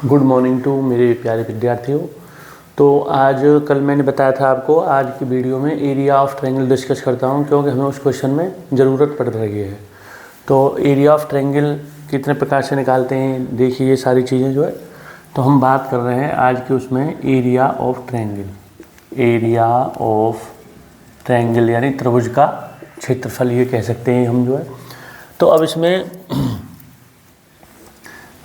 Good morning to मेरे प्यारे विद्यार्थियों। तो आज कल मैंने बताया था आपको, आज की वीडियो में एरिया ऑफ ट्रायंगल डिस्कस करता हूं, क्योंकि हमें उस क्वेश्चन में ज़रूरत पड़ रही है। तो एरिया ऑफ ट्रायंगल कितने प्रकार से निकालते हैं, देखिए ये सारी चीज़ें जो है। तो हम बात कर रहे हैं आज के उसमें area of triangle. Area of triangle यानी त्रिभुज का क्षेत्रफल ये कह सकते हैं हम जो है। तो अब इसमें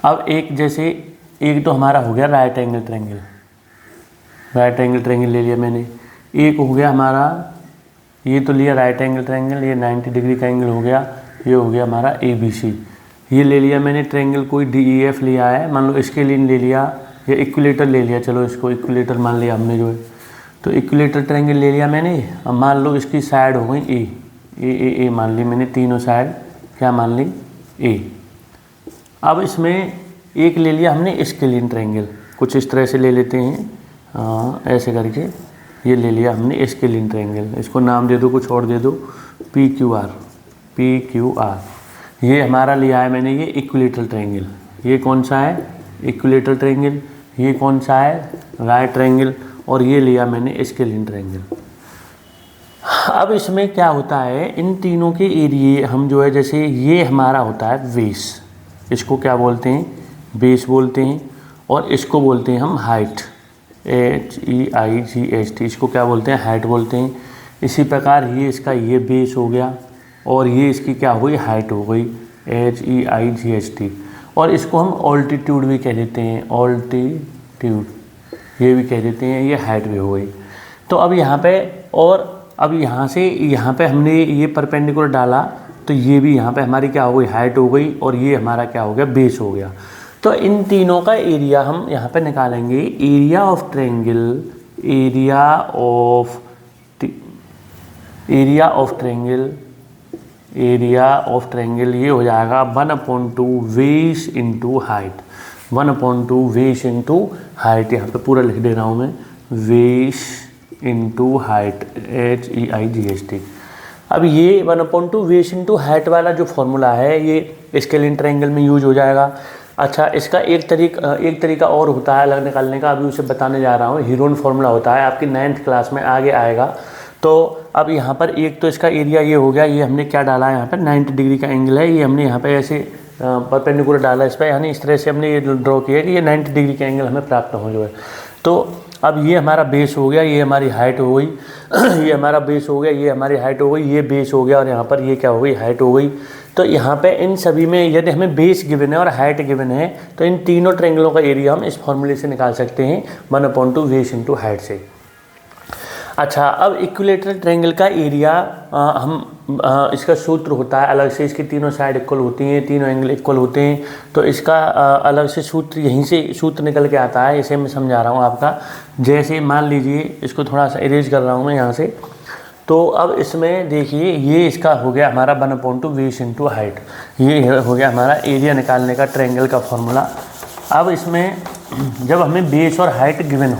अब एक तो हमारा हो गया right angle triangle. Right angle triangle ले लिया मैंने। एक हो गया हमारा, ये तो लिया राइट एंगल ट्रायंगल, ये 90 डिग्री का एंगल हो गया। ये हो गया हमारा ABC। ये ले लिया मैंने ट्रायंगल, कोई DEF लिया है, मान लो इसके लिए ले लिया, या इक्विलेटर ले लिया, चलो इसको इक्विलेटर मान लिया हमने जो है। तो इक्विलेटर ट्रायंगल ले लिया मैंने। अब मान लो इसकी साइड हो गई ए मान ली मैंने, तीनों साइड क्या मान ली, A। अब इसमें एक ले लिया हमने स्केलिन ट्रायंगल, कुछ इस तरह से ले लेते हैं, ऐसे करके ये ले लिया हमने स्केलिन ट्रायंगल। इसको नाम दे दो, कुछ और दे दो, PQR। ये हमारा लिया है मैंने, ये इक्विलेटरल ट्रायंगल। ये कौन सा है, इक्विलेटरल ट्रायंगल। ये कौन सा है, राइट ट्रायंगल। और ये लिया मैंने स्केलिन ट्रायंगल। अब इसमें क्या होता है, इन तीनों के एरिए हम जो है, जैसे ये हमारा होता है बेस, इसको क्या बोलते हैं, बेस बोलते हैं। और इसको बोलते हैं हम हाइट, HEIGHT, इसको क्या बोलते हैं, हाइट बोलते हैं। इसी प्रकार ये इसका ये बेस हो गया, और ये इसकी क्या हुई, हाइट हो गई, HEIGHT। और इसको हम ऑल्टीट्यूड भी कह देते हैं, ऑल्टीट्यूड ये भी कह देते हैं, ये हाइट भी हो गई। तो अब यहाँ पे, और अब यहाँ से यहाँ पे हमने ये परपेंडिकुलर डाला, तो ये भी यहाँ पे हमारी क्या हो गई, हाइट हो गई, और ये हमारा क्या हो गया, बेस हो गया। तो इन तीनों का एरिया हम यहाँ पे निकालेंगे। Area of triangle, area of triangle ये हो जाएगा 1/2 base into height. 1/2 base into height, यहाँ पे पूरा लिख दे रहा हूँ मैं, बेस इंटू हाइट, HEIGHT। अब ये 1/2 बेस इंटू हाइट वाला जो फॉर्मूला है, ये स्केलिन ट्रायंगल में यूज हो जाएगा। अच्छा, इसका एक तरीका और होता है अलग निकालने का, अभी उसे बताने जा रहा हूँ। हीरोन फार्मूला होता है, आपकी 9th क्लास में आगे आएगा। तो अब यहाँ पर एक तो इसका एरिया ये हो गया, ये हमने क्या डाला है यहाँ पर, 90 डिग्री का एंगल है, ये हमने यहाँ पे ऐसे परपेंडिकुलर डाला इस पर, यानी इस तरह से हमने ये ड्रॉ किया कि ये 90 डिग्री का एंगल हमें प्राप्त हो जो है। तो अब ये हमारा बेस हो गया, ये हमारी हाइट हो गई, ये हमारा बेस हो गया, ये हमारी हाइट हो गई, ये बेस हो गया, और यहाँ पर ये क्या हो गई, हाइट हो गई। तो यहाँ पे इन सभी में यदि हमें बेस गिवन है और हाइट गिवन है, तो इन तीनों ट्रायंगलों का एरिया हम इस फॉर्मूले से निकाल सकते हैं, 1/2 बेस इंटू हाइट से। अच्छा, अब इक्विलेटरल ट्रायंगल का एरिया इसका सूत्र होता है अलग से, इसकी तीनों साइड इक्वल होती हैं, तीनों एंगल इक्वल होते हैं। तो इसका अलग से सूत्र, यहीं से सूत्र निकल के आता है, इसे मैं समझा रहा हूँ आपका। जैसे मान लीजिए, इसको थोड़ा सा इरेज कर रहा हूँ मैं यहाँ से। तो अब इसमें देखिए, ये इसका हो गया हमारा 1/2 बेस इंटू हाइट, ये हो गया हमारा एरिया निकालने का ट्रायंगल का फॉर्मूला। अब इसमें जब हमें बेस और हाइट गिवन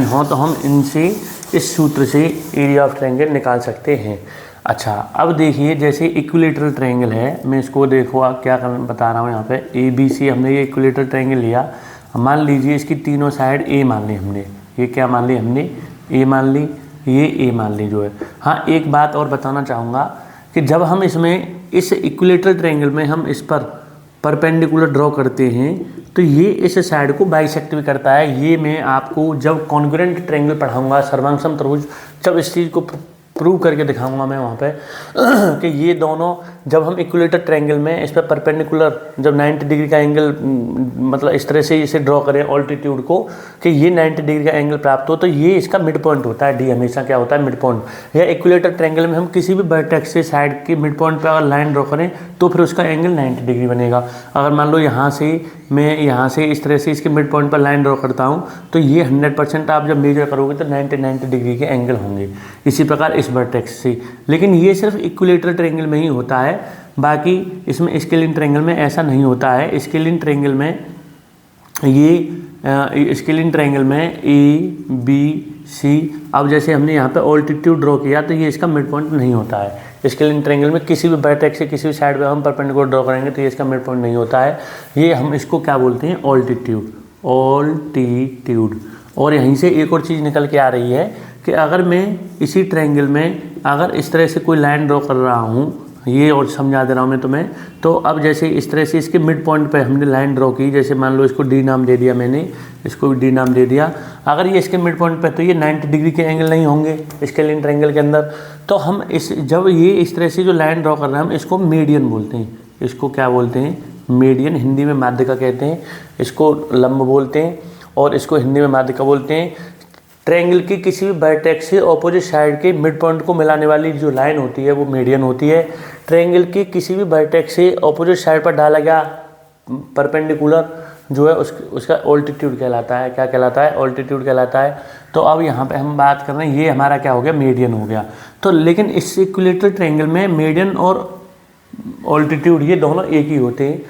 हो, तो हम इनसे, इस सूत्र से एरिया ऑफ ट्रायंगल निकाल सकते हैं। अच्छा, अब देखिए, जैसे इक्विलेटरल ट्रायंगल है, मैं इसको देखो आप क्या बता रहा हूँ यहाँ पे, ABC हमने ये इक्विलेटरल ट्रायंगल लिया। मान लीजिए इसकी तीनों साइड A मान ली हमने, ये क्या मान ली हमने, A मान ली, ये A मान ली जो है। हाँ, एक बात और बताना चाहूँगा कि जब हम इसमें इस इक्विलेटरल ट्रायंगल में हम इस पर परपेंडिकुलर ड्रॉ करते हैं, तो ये इस साइड को बाइसेक्ट भी करता है। ये मैं आपको जब कॉन्ग्रुएंट ट्रायंगल पढ़ाऊंगा, सर्वांगसम त्रिभुज, जब इस चीज़ को प्रूव करके दिखाऊंगा मैं वहाँ पे कि ये दोनों, जब हम इक्विलेटर ट्रायंगल में इस पर परपेंडिकुलर, जब 90 डिग्री का एंगल, मतलब इस तरह से इसे ड्रॉ करें ऑल्टीट्यूड को, कि ये 90 डिग्री का एंगल प्राप्त हो, तो ये इसका मिड पॉइंट होता है। D हमेशा क्या होता है, मिड पॉइंट। या इक्विलेटर ट्रायंगल में हम किसी भी वर्टेक्स से साइड के मिड पॉइंट पर अगर लाइन ड्रॉ करें, तो फिर उसका एंगल 90 डिग्री बनेगा। अगर मान लो मैं यहाँ से इस तरह से इसके मिड पॉइंट पर लाइन ड्रॉ करता हूँ, तो ये 100% आप जब मेजर करोगे तो 90 डिग्री के एंगल होंगे। इसी प्रकार इस वर्टेक्स से, लेकिन ये सिर्फ इक्विलेटरल ट्रायंगल में ही होता है, बाकी इसमें स्केलिन ट्रायंगल में ऐसा नहीं होता है। स्केलिन ट्रायंगल में स्केलिन ट्रायंगल में ABC, अब जैसे हमने यहाँ पे ऑल्टीट्यूड ड्रॉ किया, तो ये इसका मिड पॉइंट नहीं होता है। स्केलिन ट्रायंगल में किसी भी वर्टेक्स से किसी भी साइड पे हम परपेंडिकुलर ड्रॉ करेंगे तो ये इसका मिड पॉइंट नहीं होता है। ये हम इसको क्या बोलते हैं, ऑल्टीट्यूड, ऑल्टीट्यूड। और यहीं से एक और चीज़ निकल के आ रही है कि अगर मैं इसी ट्रायंगल में अगर इस तरह से कोई लाइन ड्रॉ कर रहा हूँ, ये और समझा दे रहा हूँ मैं तुम्हें, तो अब जैसे इस तरह से इसके मिड पॉइंट पे हमने लाइन ड्रॉ की, जैसे मान लो इसको डी नाम दे दिया मैंने, इसको भी डी नाम दे दिया। अगर ये इसके मिड पॉइंट पे तो ये 90 डिग्री के एंगल नहीं होंगे स्केलिन ट्रायंगल के अंदर। तो हम जब ये इस तरह से जो लाइन ड्रॉ कर रहे हैं हम इसको मीडियन बोलते हैं। इसको क्या बोलते हैं, मीडियन, हिंदी में माध्यिका कहते हैं, इसको लंब बोलते हैं और इसको हिंदी में माध्यिका बोलते हैं। ट्रायंगल की किसी भी वर्टेक्स से ऑपोजिट साइड के मिड पॉइंट को मिलाने वाली जो लाइन होती है वो मीडियन होती है। ट्रायंगल की किसी भी वर्टेक्स से ऑपोजिट साइड पर डाला गया परपेंडिकुलर जो है उसका ऑल्टीट्यूड कहलाता है। क्या कहलाता है, ऑल्टीट्यूड कहलाता है। तो अब यहाँ पे हम बात कर रहे हैं, ये हमारा क्या हो गया, मीडियन हो गया। तो लेकिन इस इक्विलेटरल ट्रायंगल में मीडियन और ऑल्टीट्यूड ये दोनों एक ही होते हैं।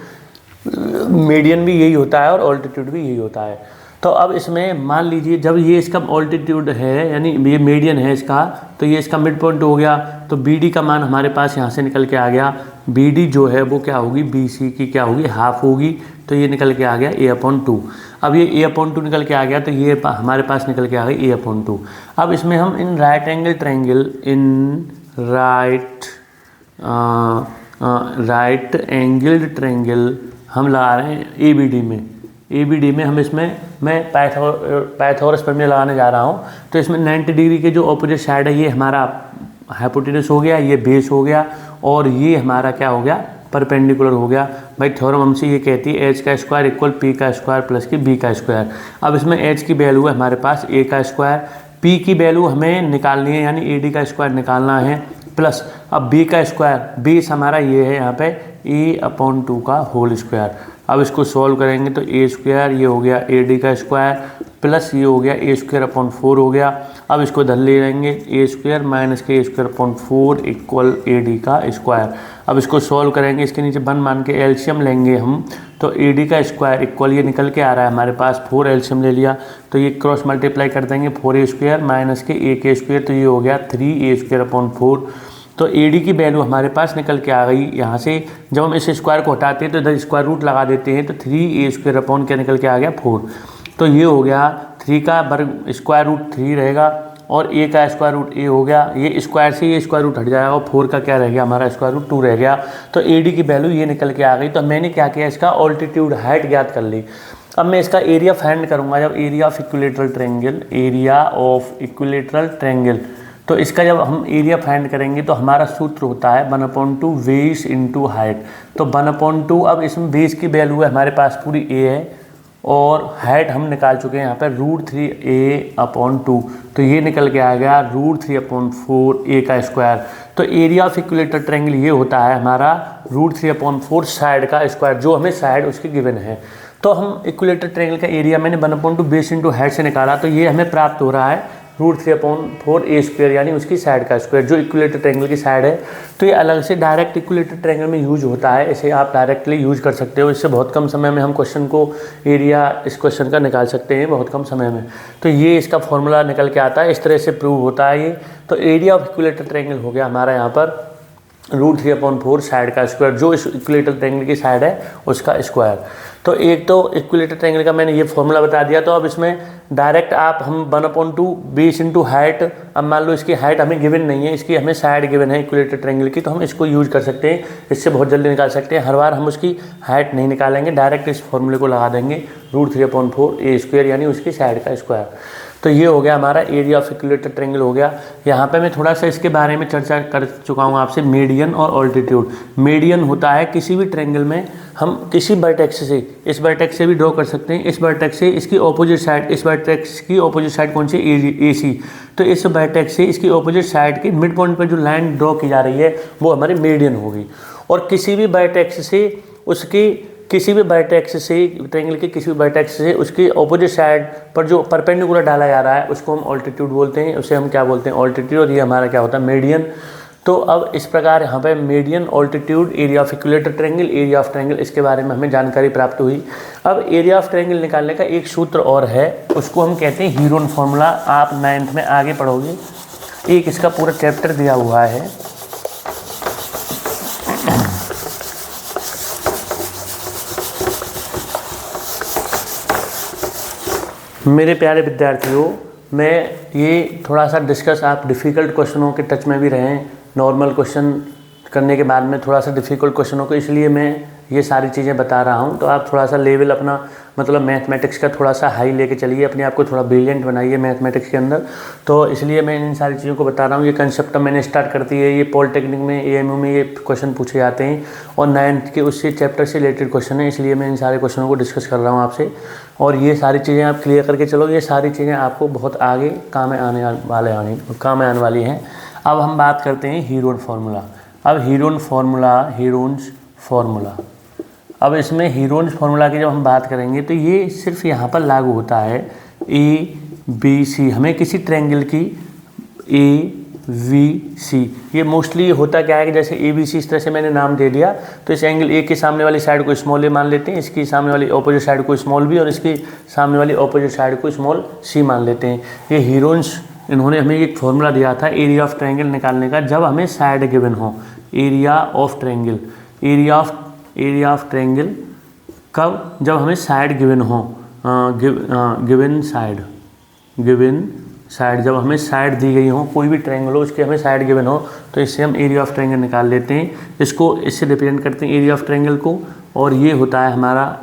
मीडियन भी यही होता है और ऑल्टीट्यूड भी यही होता है। तो अब इसमें मान लीजिए जब ये इसका ऑल्टीट्यूड है यानी ये मीडियन है इसका, तो ये इसका मिड पॉइंट हो गया। तो बी डी का मान हमारे पास यहाँ से निकल के आ गया। बी डी जो है वो क्या होगी, बी सी की क्या होगी, हाफ होगी। तो ये निकल के आ गया A/2। अब ये A/2 निकल के आ गया तो ये हमारे पास निकल के आ गई A/2। अब इसमें हम इन राइट एंगल ट्रायंगल हम लगा रहे हैं ABD में। ABD में हम इसमें मैं पाइथागोरस प्रमेय लगाने जा रहा हूँ। तो इसमें 90 डिग्री के जो ऑपोजिट साइड है ये हमारा हाइपोटेनस हो गया, ये बेस हो गया और ये हमारा क्या हो गया, परपेंडिकुलर हो गया। भाई थ्योरम हमसे ये कहती है h का स्क्वायर इक्वल p का स्क्वायर प्लस की b का स्क्वायर। अब इसमें h की वैल्यू है हमारे पास a का स्क्वायर, p की वैल्यू हमें निकालनी है यानी AD का स्क्वायर निकालना है, प्लस अब b का स्क्वायर, बेस हमारा ये है यहाँ पे A/2 का होल स्क्वायर। अब इसको सॉल्व करेंगे तो a स्क्वायर ये हो गया AD का स्क्वायर प्लस ये हो गया A²/4 हो गया। अब इसको इधर ले लेंगे a स्क्वायर माइनस के A²/4 इक्वल AD का स्क्वायर। अब इसको सॉल्व करेंगे, इसके नीचे 1 मान के एलसीएम लेंगे हम, तो AD का स्क्वायर इक्वल ये निकल के आ रहा है हमारे पास 4, एलसीएम ले लिया तो ये क्रॉस मल्टीप्लाई कर देंगे 4a स्क्वायर माइनस के a के स्क्वायर, तो ये हो गया 3a²/4। तो AD की वैल्यू हमारे पास निकल के आ गई। यहाँ से जब हम इस स्क्वायर को हटाते हैं तो इधर स्क्वायर रूट लगा देते हैं तो 3a² क्या निकल के आ गया 4। तो ये हो गया 3 का वर्ग स्क्वायर रूट 3 रहेगा और a का स्क्वायर रूट a हो गया। ये स्क्वायर से ये स्क्वायर रूट हट जाएगा और 4 का क्या रह गया हमारा स्क्वायर रूट 2 रह गया। तो AD की वैल्यू ये निकल के आ गई। तो मैंने क्या किया, इसका ऑल्टीट्यूड हाइट ज्ञात कर ली। अब मैं इसका एरिया फाइंड करूँगा। जब area of equilateral triangle, area of equilateral triangle, तो इसका जब हम एरिया फाइंड करेंगे तो हमारा सूत्र होता है 1/2 बेस इंटू हाइट। तो 1/2, अब इसमें बेस की वैल्यू है हमारे पास पूरी a है और हाइट हम निकाल चुके हैं यहाँ पर √3a/2। तो ये निकल के आ गया √3/4 a का स्क्वायर। तो एरिया ऑफ इक्विलेटरल ट्रायंगल ये होता है हमारा √3/4 साइड का स्क्वायर, जो हमें साइड उसकी गिवन है। तो हम इक्विलेटरल ट्रायंगल का एरिया मैंने 1/2 बेस इंटू हाइट से निकाला, तो ये हमें प्राप्त हो रहा है √3/4a² यानी उसकी साइड का स्क्वायर, जो इक्विलेटरल ट्रायंगल की साइड है। तो ये अलग से डायरेक्ट इक्विलेटरल ट्रायंगल में यूज होता है, इसे आप डायरेक्टली यूज कर सकते हो। इससे बहुत कम समय में हम क्वेश्चन को एरिया इस क्वेश्चन का निकाल सकते हैं बहुत कम समय में। तो ये इसका फॉर्मूला निकल के आता है, इस तरह से प्रूव होता है ये। तो एरिया ऑफ इक्विलेटरल ट्रायंगल हो गया हमारा यहाँ पर √3/4 साइड का स्क्वायर, जो इस इक्विलेटरल ट्रायंगल की साइड है उसका स्क्वायर। तो एक तो इक्विलेटरल ट्रायंगल का मैंने ये फॉर्मूला बता दिया। तो अब इसमें डायरेक्ट आप हम 1/2 बेस इंटू हाइट, अब मान लो इसकी हाइट हमें गिवन नहीं है, इसकी हमें साइड गिवन है इक्विलेटरल ट्रायंगल की, तो हम इसको यूज कर सकते हैं, इससे बहुत जल्दी निकाल सकते हैं। हर बार हम उसकी हाइट नहीं निकालेंगे, डायरेक्ट इस फॉर्मूले को लगा देंगे √3/4a² यानी उसकी साइड का स्क्वायर। तो ये हो गया हमारा एरिया ऑफ इक्विलेटरल ट्रायंगल हो गया। यहाँ पे मैं थोड़ा सा इसके बारे में चर्चा कर चुका हूँ आपसे, मीडियन और ऑल्टीट्यूड। मीडियन होता है किसी भी ट्रायंगल में हम किसी वर्टेक्स से, इस वर्टेक्स से भी ड्रॉ कर सकते हैं, इस वर्टेक्स से इसकी ऑपोजिट साइड, इस वर्टेक्स की ऑपोजिट साइड कौन सी, AC। तो इस वर्टेक्स से इसकी ऑपोजिट साइड के मिड पॉइंट पर जो लाइन ड्रॉ की जा रही है वो हमारी मीडियन होगी। और किसी भी वर्टेक्स से उसकी किसी भी वर्टेक्स से ट्रायंगल के किसी भी वर्टेक्स से उसकी ऑपोजिट साइड पर जो परपेंडिकुलर डाला जा रहा है उसको हम ऑल्टीट्यूड बोलते हैं, उसे हम क्या बोलते हैं, ऑल्टीट्यूड। और ये हमारा क्या होता है, मीडियन। तो अब इस प्रकार यहाँ पे median, altitude, area of equilateral triangle, area of triangle, इसके बारे में हमें जानकारी प्राप्त हुई। अब एरिया ऑफ ट्रायंगल निकालने का एक सूत्र और है, उसको हम कहते हैं हीरोन फार्मूला। आप 9th में आगे पढ़ोगे, एक इसका पूरा चैप्टर दिया हुआ है, मेरे प्यारे विद्यार्थियों, मैं ये थोड़ा सा डिस्कस, आप डिफ़िकल्ट क्वेश्चनों के टच में भी रहें, नॉर्मल क्वेश्चन करने के बाद में थोड़ा सा डिफ़िकल्ट क्वेश्चनों को, इसलिए मैं ये सारी चीज़ें बता रहा हूँ। तो आप थोड़ा सा लेवल अपना मतलब मैथमेटिक्स का थोड़ा सा हाई लेके चलिए, अपने आप को थोड़ा ब्रिलियंट बनाइए मैथमेटिक्स के अंदर। तो इसलिए मैं इन सारी चीज़ों को बता रहा हूँ। ये कंसेप्ट मैंने स्टार्ट करती है, ये पॉलिटेक्निक में, एएमयू में ये क्वेश्चन पूछे जाते हैं और 9th के उससे चैप्टर से रिलेटेड क्वेश्चन है, इसलिए मैं इन सारे क्वेश्चनों को डिस्कस कर रहा हूँ आपसे। और ये सारी चीज़ें आप क्लियर करके चलो, ये सारी चीज़ें आपको बहुत आगे काम में आने वाली हैं। अब हम बात करते हैं हीरोन फार्मूला। अब हीरोन्स फार्मूला, अब इसमें हीरोन्स फार्मूला की जब हम बात करेंगे तो ये सिर्फ यहाँ पर लागू होता है ABC, हमें किसी ट्रायंगल की AVC, ये मोस्टली होता क्या है कि जैसे ABC इस तरह से मैंने नाम दे दिया, तो इस एंगल A के सामने वाली साइड को स्मॉल a मान लेते हैं, इसकी सामने वाली ऑपोजिट साइड को स्मॉल b और इसकी सामने वाली ऑपोजिट साइड को स्मॉल c मान लेते हैं। ये हीरोन्स, इन्होंने हमें एक फॉर्मूला दिया था एरिया ऑफ ट्रायंगल निकालने का, जब हमें साइड गिवन हो। एरिया ऑफ ट्रायंगल कब? जब हमें साइड गिवन हो, गिवन साइड, जब हमें साइड दी गई हो, कोई भी ट्रायंगल हो उसके हमें साइड गिवन हो, तो इससे हम एरिया ऑफ ट्रायंगल निकाल लेते हैं। इसको इससे रिप्रेजेंट करते हैं एरिया ऑफ ट्रायंगल को, और ये होता है हमारा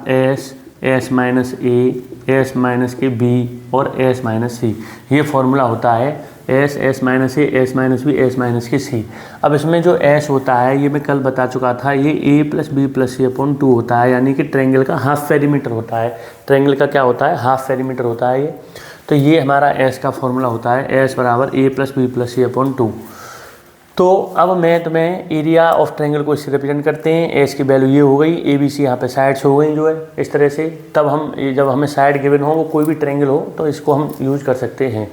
S minus A, S minus के B और S माइनस C। ये फॉर्मूला होता है S minus A, S minus B, S minus के C। अब इसमें जो S होता है, ये मैं कल बता चुका था, ये A plus B plus C upon 2 होता है, यानी कि ट्रायंगल का हाफ पेरीमीटर होता है। ट्रायंगल का क्या होता है? हाफ पेरीमीटर होता है ये। तो ये हमारा S का फॉर्मूला होता है, S बराबर A plus B plus C upon 2। तो अब मैं तुम्हें एरिया ऑफ ट्रायंगल को इससे रिप्रेजेंट करते हैं। S की वैल्यू ये हो गई, ABC यहाँ पे साइड्स हो गई जो है इस तरह से। तब हम, जब हमें साइड गिवन हो, वो कोई भी ट्रायंगल हो, तो इसको हम यूज कर सकते हैं।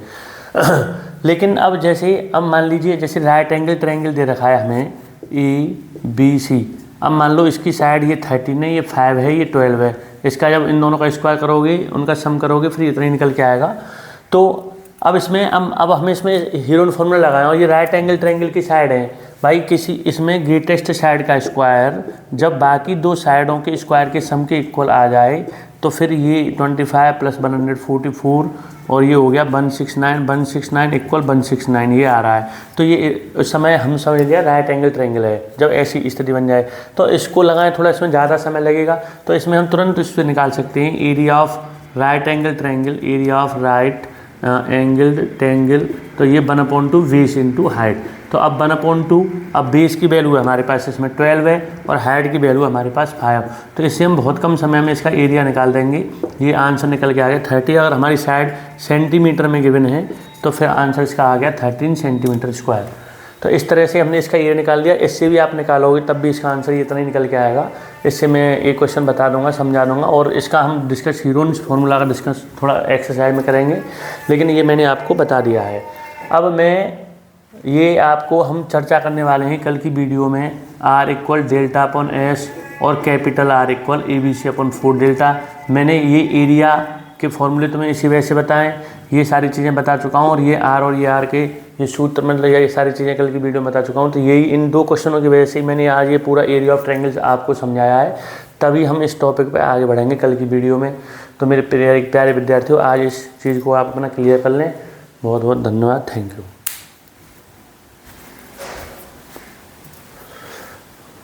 लेकिन अब जैसे, अब मान लीजिए जैसे राइट एंगल ट्रायंगल दे रखा है हमें ABC। अब मान लो इसकी साइड ये 13 है, ये 5 है, ये 12 है। इसका जब इन दोनों का स्क्वायर करोगे, उनका सम करोगे, फिर इतना ही निकल के आएगा। तो अब इसमें अब हमें इसमें हीरोन फार्मूला लगाया, और ये राइट एंगल ट्रायंगल की साइड है भाई। किसी इसमें ग्रेटेस्ट साइड का स्क्वायर जब बाकी दो साइडों के स्क्वायर के सम के इक्वल आ जाए, तो फिर ये 25 प्लस 144 और ये हो गया 169 इक्वल 169, ये आ रहा है। तो ये उस समय हम समझ लिया राइट एंगल ट्रायंगल है। जब ऐसी स्थिति बन जाए तो इसको लगाएं, थोड़ा इसमें ज़्यादा समय लगेगा, तो इसमें हम तुरंत इससे निकाल सकते हैं area of right angle triangle, area of right angled triangle. तो ये 1/2 बेस इंटू हाइट। तो अब 1/2, अब बेस की वैल्यू है हमारे पास इसमें 12 है और हाइट की वैल्यू हमारे पास 5। तो इससे हम बहुत कम समय में इसका एरिया निकाल देंगे। ये आंसर निकल के आ गया 30। अगर हमारी साइड सेंटीमीटर में गिवन है तो फिर आंसर इसका आ गया 13 सेंटीमीटर स्क्वायर। तो इस तरह से हमने इसका एरिया निकाल दिया। इससे भी आप निकालोगे तब भी इसका आंसर इतना ही निकल के आएगा। इससे मैं एक क्वेश्चन बता दूंगा, समझा दूंगा, और इसका हम डिस्कस हीरोन्स फार्मूला का डिस्कस थोड़ा एक्सरसाइज में करेंगे, लेकिन ये मैंने आपको बता दिया है। अब मैं ये आपको हम चर्चा करने वाले हैं कल की वीडियो में, R equal delta upon S और capital R equal ABC upon 4 delta. मैंने ये एरिया के फॉर्मूले तुम्हें इसी वजह से बताएं, ये सारी चीज़ें बता चुका हूँ, और ये R और ये R के ये सूत्र मतलब ये सारी चीज़ें कल की वीडियो में बता चुका हूँ। तो यही इन दो क्वेश्चनों की वजह से मैंने आज ये पूरा एरिया ऑफ ट्रायंगल्स आपको समझाया है। तभी हम इस टॉपिक पे आगे बढ़ेंगे कल की वीडियो में। तो मेरे प्यारे विद्यार्थियों, आज इस चीज़ को आप अपना क्लियर कर लें। बहुत बहुत धन्यवाद, थैंक यू।